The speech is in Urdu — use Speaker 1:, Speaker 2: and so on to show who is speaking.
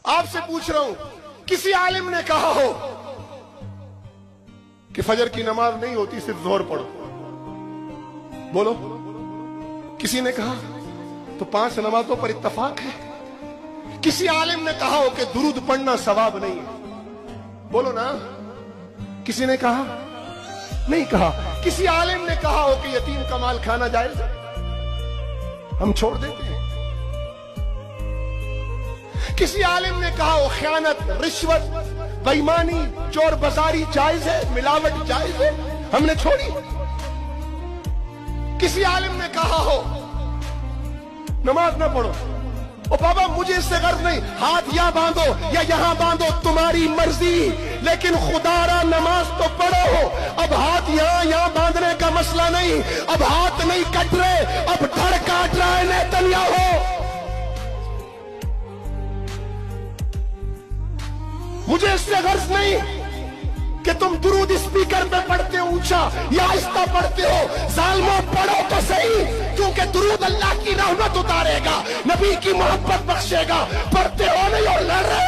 Speaker 1: آپ سے پوچھ رہا ہوں، کسی عالم نے کہا ہو کہ فجر کی نماز نہیں ہوتی صرف ظہر پڑھو؟ بولو، کسی نے کہا؟ تو 5 نمازوں پر اتفاق ہے۔ کسی عالم نے کہا ہو کہ درود پڑھنا ثواب نہیں ہے؟ بولو نا، کسی نے کہا؟ نہیں کہا۔ کسی عالم نے کہا ہو کہ یتیم کا مال کھانا جائز ہے؟ ہم چھوڑ دیتے ہیں۔ کسی عالم نے کہا ہو خیانت، رشوت، بے ایمانی، چور بازاری جائز ہے، ملاوٹ جائز ہے؟ ہم نے چھوڑی۔ کسی عالم نے کہا ہو نماز نہ پڑھو؟ او بابا مجھے اس سے غرض نہیں، ہاتھ یا باندھو یا یہاں باندھو، تمہاری مرضی، لیکن خدا را نماز تو پڑھو۔ اب ہاتھ یہاں باندھنے کا مسئلہ نہیں، اب ہاتھ نہیں کٹ رہے، اب دھڑ کاٹ رہا ہے نیتنیاہو۔ مجھے اس سے غرض نہیں کہ تم درود اسپیکر پہ پڑھتے ہو اونچا یا آہستہ پڑھتے ہو، ظالموں پڑھو تو صحیح، کیونکہ درود اللہ کی رحمت اتارے گا، نبی کی محبت بخشے گا۔ پڑھتے ہو نہیں اور لڑ رہے